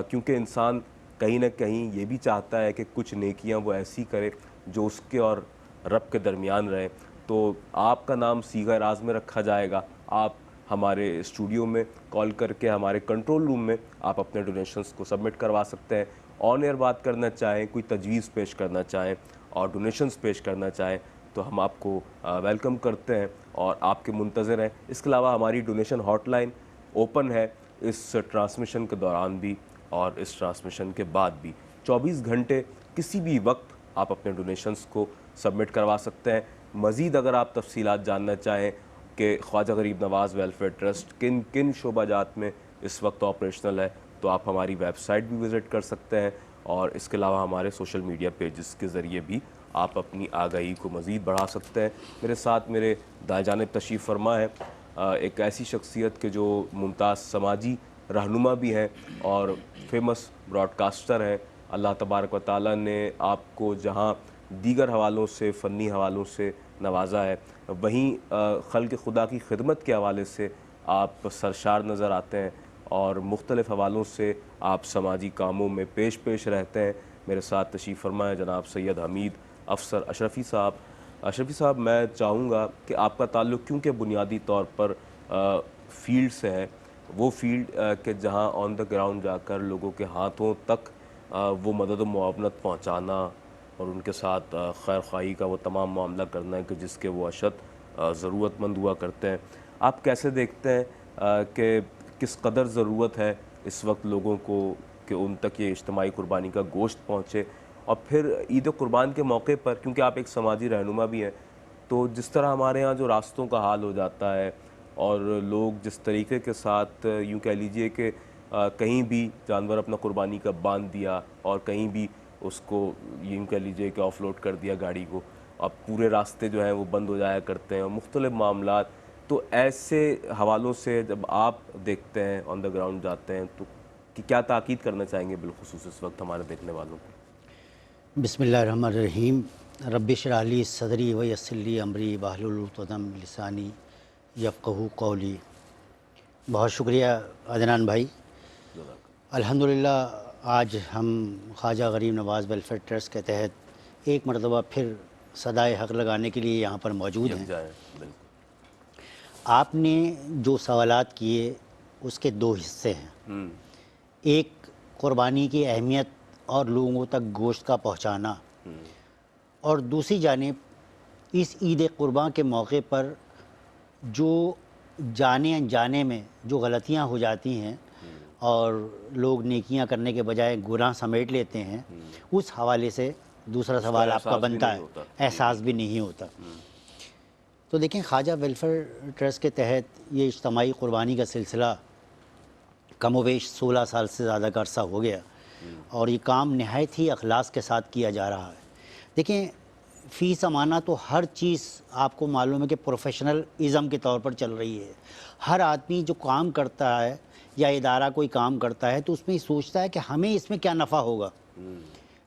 کیونکہ انسان کہیں نہ کہیں یہ بھی چاہتا ہے کہ کچھ نیکیاں وہ ایسی کرے جو اس کے اور رب کے درمیان رہے، تو آپ کا نام صیغہ راز میں رکھا جائے گا۔ آپ ہمارے اسٹوڈیو میں کال کر کے ہمارے کنٹرول روم میں آپ اپنے ڈونیشنز کو سبمٹ کروا سکتے ہیں۔ آن ایئر بات کرنا چاہیں، کوئی تجویز پیش کرنا چاہیں اور ڈونیشنز پیش کرنا چاہیں تو ہم آپ کو ویلکم کرتے ہیں اور آپ کے منتظر ہیں۔ اس کے علاوہ ہماری ڈونیشن ہاٹ لائن اوپن ہے اس ٹرانسمیشن کے دوران بھی اور اس ٹرانسمیشن کے بعد بھی 24 گھنٹے کسی بھی وقت آپ اپنے ڈونیشنز کو سبمٹ کروا سکتے ہیں۔ مزید اگر آپ تفصیلات جاننا چاہیں کہ خواجہ غریب نواز ویلفیئر ٹرسٹ کن کن شعبہ جات میں اس وقت آپریشنل ہے تو آپ ہماری ویب سائٹ بھی وزٹ کر سکتے ہیں، اور اس کے علاوہ ہمارے سوشل میڈیا پیجز کے ذریعے بھی آپ اپنی آگاہی کو مزید بڑھا سکتے ہیں۔ میرے ساتھ میرے دائیں جانب تشریف فرما ہے ایک ایسی شخصیت کے جو ممتاز سماجی رہنما بھی ہیں اور فیمس براڈ کاسٹر ہیں۔ اللہ تبارک و تعالیٰ نے آپ کو جہاں دیگر حوالوں سے، فنی حوالوں سے نوازا ہے، وہیں خلق خدا کی خدمت کے حوالے سے آپ سرشار نظر آتے ہیں اور مختلف حوالوں سے آپ سماجی کاموں میں پیش رہتے ہیں۔ میرے ساتھ تشریف فرما ہے جناب سید حمید افسر اشرفی صاحب۔ اشرفی صاحب، میں چاہوں گا کہ آپ کا تعلق کیونکہ بنیادی طور پر فیلڈ سے ہے، وہ فیلڈ کہ جہاں آن دا گراؤنڈ جا کر لوگوں کے ہاتھوں تک وہ مدد و معاونت پہنچانا اور ان کے ساتھ خیر خواہی کا وہ تمام معاملہ کرنا ہے کہ جس کے وہ اشد ضرورت مند ہوا کرتے ہیں، آپ کیسے دیکھتے ہیں کہ کس قدر ضرورت ہے اس وقت لوگوں کو کہ ان تک یہ اجتماعی قربانی کا گوشت پہنچے؟ اور پھر عید قربان کے موقع پر، کیونکہ آپ ایک سماجی رہنما بھی ہیں، تو جس طرح ہمارے ہاں جو راستوں کا حال ہو جاتا ہے اور لوگ جس طریقے کے ساتھ یوں کہہ لیجئے کہ کہیں بھی جانور اپنا قربانی کا باندھ دیا اور کہیں بھی اس کو یوں کہہ لیجئے کہ آف لوڈ کر دیا گاڑی کو، اب پورے راستے جو ہیں وہ بند ہو جایا کرتے ہیں اور مختلف معاملات، تو ایسے حوالوں سے جب آپ دیکھتے ہیں، آن دا گراؤنڈ جاتے ہیں، تو کیا تاکید کرنا چاہیں گے بالخصوص اس وقت ہمارے دیکھنے والوں کو؟ بسم اللہ الرحمن الرحیم۔ رب اشرح لی صدری ویسر لی امری واحلل عقدۃ من لسانی یفقہوا قولی۔ بہت شکریہ عدنان بھائی۔ الحمدللہ آج ہم خواجہ غریب نواز ویلفیئر ٹرسٹ کے تحت ایک مرتبہ پھر صدائے حق لگانے کے لیے یہاں پر موجود ہیں۔ آپ نے جو سوالات کیے اس کے دو حصے ہیں، ایک قربانی کی اہمیت اور لوگوں تک گوشت کا پہنچانا، اور دوسری جانب اس عید قربان کے موقع پر جو جانے انجانے میں جو غلطیاں ہو جاتی ہیں اور لوگ نیکیاں کرنے کے بجائے گناہ سمیٹ لیتے ہیں، اس حوالے سے دوسرا سوال آپ کا بنتا ہے، احساس بھی نہیں ہوتا۔ تو دیکھیں، خواجہ ویلفیئر ٹرسٹ کے تحت یہ اجتماعی قربانی کا سلسلہ کم و بیش 16 سال سے زیادہ کا عرصہ ہو گیا، اور یہ کام نہایت ہی اخلاص کے ساتھ کیا جا رہا ہے۔ دیکھیں، فی زمانہ تو ہر چیز آپ کو معلوم ہے کہ پروفیشنل ازم کے طور پر چل رہی ہے۔ ہر آدمی جو کام کرتا ہے یا ادارہ کوئی کام کرتا ہے تو اس میں یہ سوچتا ہے کہ ہمیں اس میں کیا نفع ہوگا،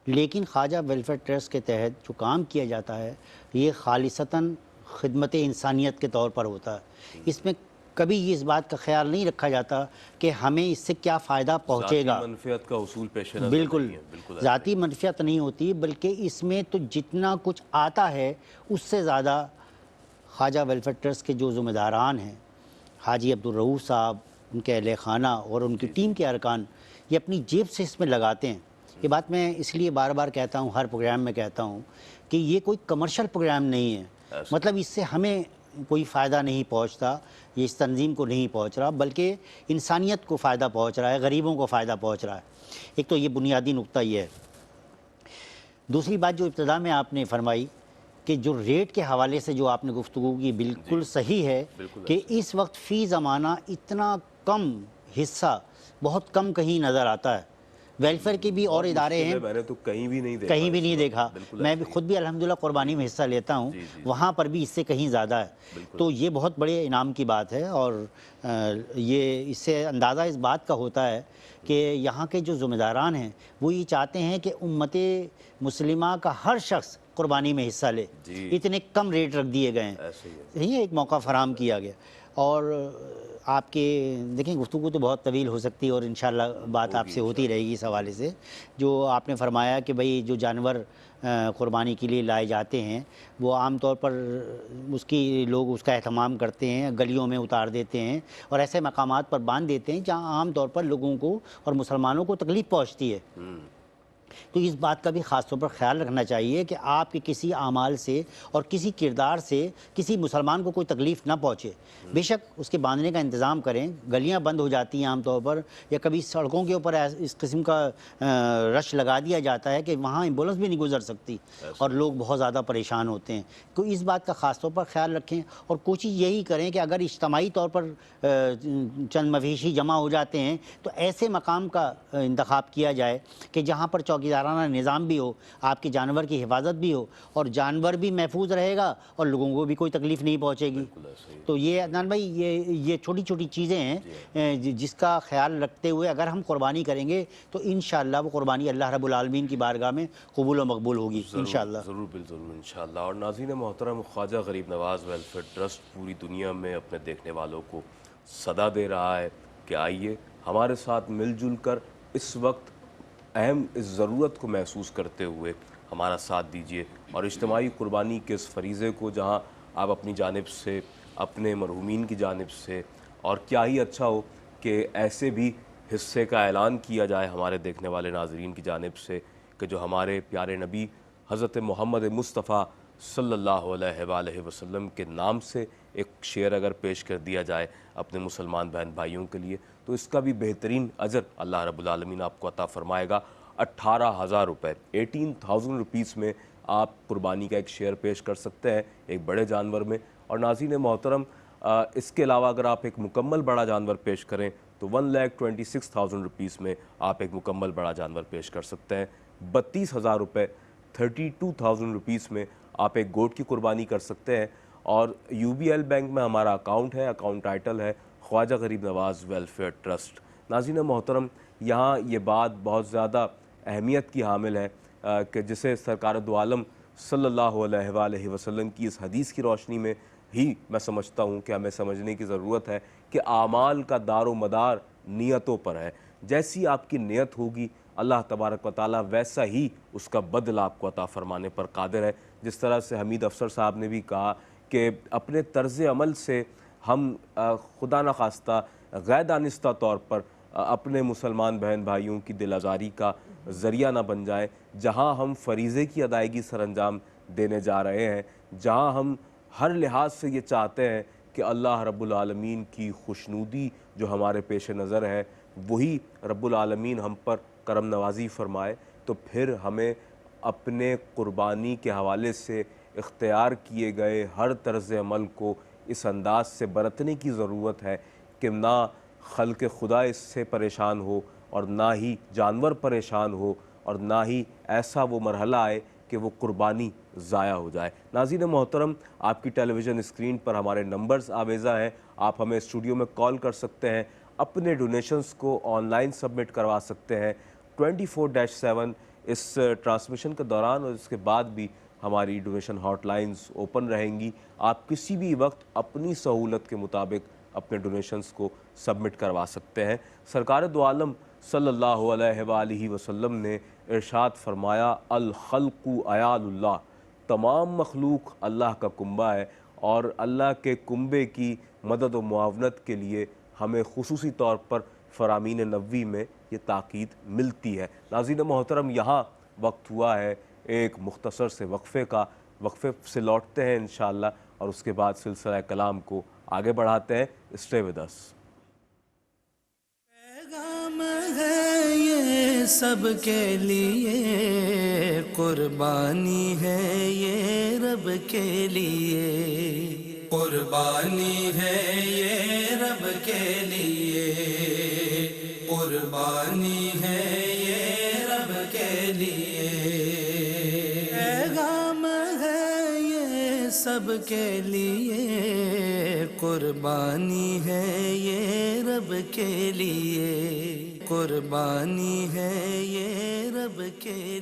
لیکن خواجہ ویلفیئر ٹرسٹ کے تحت جو کام کیا جاتا ہے یہ خالصتاً خدمت انسانیت کے طور پر ہوتا ہے۔ اس میں کبھی یہ اس بات کا خیال نہیں رکھا جاتا کہ ہمیں اس سے کیا فائدہ پہنچے گا۔ ذاتی منفعت کا اصول پیش نظر بالکل نہیں ہے، ذاتی منفعت نہیں ہوتی، بلکہ اس میں تو جتنا کچھ آتا ہے اس سے زیادہ خواجہ ویلفیئر ٹرسٹ کے جو ذمہ داران ہیں، حاجی عبدالرؤوف صاحب، ان کے اہل خانہ اور ان کی ٹیم کے ارکان، یہ اپنی جیب سے اس میں لگاتے ہیں۔ یہ بات میں اس لیے بار بار کہتا ہوں، ہر پروگرام میں کہتا ہوں کہ یہ کوئی کمرشل پروگرام نہیں ہے، مطلب اس سے ہمیں کوئی فائدہ نہیں پہنچتا، یہ اس تنظیم کو نہیں پہنچ رہا، بلکہ انسانیت کو فائدہ پہنچ رہا ہے، غریبوں کو فائدہ پہنچ رہا ہے۔ ایک تو یہ بنیادی نقطہ یہ ہے۔ دوسری بات جو ابتدا میں آپ نے فرمائی کہ جو ریٹ کے حوالے سے جو آپ نے گفتگو کی، بالکل صحیح ہے کہ اس وقت فی زمانہ اتنا کم حصہ، بہت کم کہیں نظر آتا ہے۔ ویلفیئر کے بھی اور ادارے ہیں، میں نے تو کہیں بھی نہیں دیکھا، میں بھی خود بھی الحمدللہ قربانی میں حصہ لیتا ہوں، وہاں پر بھی اس سے کہیں زیادہ ہے۔ تو یہ بہت بڑے انعام کی بات ہے، اور یہ اس سے اندازہ اس بات کا ہوتا ہے کہ یہاں کے جو ذمہ داران ہیں وہ یہ چاہتے ہیں کہ امت مسلمہ کا ہر شخص قربانی میں حصہ لے، اتنے کم ریٹ رکھ دیے گئے ہیں، یہی ایک موقع فراہم کیا گیا۔ اور آپ کے دیکھیں گفتگو تو بہت طویل ہو سکتی ہے اور انشاءاللہ بات آپ سے ہوتی رہے گی اس حوالے سے۔ جو آپ نے فرمایا کہ بھئی جو جانور قربانی کے لیے لائے جاتے ہیں وہ عام طور پر لوگ اس کا اہتمام کرتے ہیں، گلیوں میں اتار دیتے ہیں اور ایسے مقامات پر باندھ دیتے ہیں جہاں عام طور پر لوگوں کو اور مسلمانوں کو تکلیف پہنچتی ہے۔ تو اس بات کا بھی خاص طور پر خیال رکھنا چاہیے کہ آپ کے کسی اعمال سے اور کسی کردار سے کسی مسلمان کو کوئی تکلیف نہ پہنچے۔ بے شک اس کے باندھنے کا انتظام کریں، گلیاں بند ہو جاتی ہیں عام طور پر، یا کبھی سڑکوں کے اوپر اس قسم کا رش لگا دیا جاتا ہے کہ وہاں ایمبولینس بھی نہیں گزر سکتی اور لوگ بہت زیادہ پریشان ہوتے ہیں۔ تو اس بات کا خاص طور پر خیال رکھیں اور کوشش یہی کریں کہ اگر اجتماعی طور پر چند مویشی جمع ہو جاتے ہیں تو ایسے مقام کا انتخاب کیا جائے کہ جہاں پر چوکیدارانہ نظام بھی ہو، آپ کے جانور کی حفاظت بھی ہو اور جانور بھی محفوظ رہے گا اور لوگوں کو بھی کوئی تکلیف نہیں پہنچے گی۔ تو یہ عدنان بھائی یہ چھوٹی چھوٹی چیزیں ہیں جس کا خیال رکھتے ہوئے اگر ہم قربانی کریں گے تو انشاءاللہ وہ قربانی اللہ رب العالمین کی بارگاہ میں قبول و مقبول ہوگی انشاءاللہ۔ ضرور بالضرور انشاءاللہ۔ اور ناظرین محترم، خواجہ غریب نواز ویلفیئر ٹرسٹ پوری دنیا میں اپنے دیکھنے والوں کو صدا دے رہا ہے کہ آئیے ہمارے ساتھ مل جل کر اس وقت اہم اس ضرورت کو محسوس کرتے ہوئے ہمارا ساتھ دیجیے اور اجتماعی قربانی کے اس فریضے کو جہاں آپ اپنی جانب سے، اپنے مرحومین کی جانب سے، اور کیا ہی اچھا ہو کہ ایسے بھی حصے کا اعلان کیا جائے ہمارے دیکھنے والے ناظرین کی جانب سے کہ جو ہمارے پیارے نبی حضرت محمد مصطفیٰ صلی اللہ علیہ وآلہ وسلم کے نام سے ایک شعر اگر پیش کر دیا جائے اپنے مسلمان بہن بھائیوں کے لیے تو اس کا بھی بہترین اجر اللہ رب العالمین آپ کو عطا فرمائے گا۔ 18,000 روپے 18,000 روپیز میں آپ قربانی کا ایک شعر پیش کر سکتے ہیں ایک بڑے جانور میں۔ اور ناظرین محترم، اس کے علاوہ اگر آپ ایک مکمل بڑا جانور پیش کریں تو 1,26,000 روپیز میں آپ ایک مکمل بڑا جانور پیش کر سکتے ہیں۔ 32,000 روپے 32,000 روپیز میں آپ ایک گوٹ کی قربانی کر سکتے ہیں۔ اور UBL بینک میں ہمارا اکاؤنٹ ہے، اکاؤنٹ ٹائٹل ہے خواجہ غریب نواز ویلفیئر ٹرسٹ۔ ناظرین محترم، یہاں یہ بات بہت زیادہ اہمیت کی حامل ہے کہ جسے سرکار دو عالم صلی اللہ علیہ وآلہ وسلم کی اس حدیث کی روشنی میں ہی میں سمجھتا ہوں کہ ہمیں سمجھنے کی ضرورت ہے کہ اعمال کا دار و مدار نیتوں پر ہے۔ جیسی آپ کی نیت ہوگی اللہ تبارک و تعالیٰ ویسا ہی اس کا بدل آپ کو عطا فرمانے پر قادر ہے۔ جس طرح سے حمید افسر صاحب نے بھی کہا کہ اپنے طرز عمل سے ہم خدا نخواستہ غیر دانستہ طور پر اپنے مسلمان بہن بھائیوں کی دل آزاری کا ذریعہ نہ بن جائیں۔ جہاں ہم فریضے کی ادائیگی سر انجام دینے جا رہے ہیں، جہاں ہم ہر لحاظ سے یہ چاہتے ہیں کہ اللہ رب العالمین کی خوشنودی جو ہمارے پیش نظر ہے وہی رب العالمین ہم پر کرم نوازی فرمائے، تو پھر ہمیں اپنے قربانی کے حوالے سے اختیار کیے گئے ہر طرز عمل کو اس انداز سے برتنے کی ضرورت ہے کہ نہ خلق خدا اس سے پریشان ہو اور نہ ہی جانور پریشان ہو اور نہ ہی ایسا وہ مرحلہ آئے کہ وہ قربانی ضائع ہو جائے۔ ناظرین محترم، آپ کی ٹیلی ویژن اسکرین پر ہمارے نمبرز آویزہ ہیں، آپ ہمیں اسٹوڈیو میں کال کر سکتے ہیں، اپنے ڈونیشنز کو آن لائن سبمٹ کروا سکتے ہیں 24/7 اس ٹرانسمیشن کے دوران، اور اس کے بعد بھی ہماری ڈونیشن ہاٹ لائنز اوپن رہیں گی۔ آپ کسی بھی وقت اپنی سہولت کے مطابق اپنے ڈونیشنز کو سبمٹ کروا سکتے ہیں۔ سرکار دو عالم صلی اللہ علیہ وآلہ وسلم نے ارشاد فرمایا، الخلق عیال اللہ، تمام مخلوق اللہ کا کنبہ ہے، اور اللہ کے کنبے کی مدد و معاونت کے لیے ہمیں خصوصی طور پر فرامین نبوی میں یہ تاکید ملتی ہے۔ ناظرین محترم، یہاں وقت ہوا ہے ایک مختصر سے وقفے کا، وقفے سے لوٹتے ہیں انشاءاللہ اور اس کے بعد سلسلہ کلام کو آگے بڑھاتے ہیں۔ Stay with us. پیغام ہے یہ سب کے لیے، قربانی ہے یہ رب کے لیے، قربانی ہے یہ رب کے لیے، قربانی ہے یہ رب کے لیے، پیغام ہے یہ سب کے لیے، قربانی ہے یہ رب کے لیے، قربانی ہے یہ رب کے لیے۔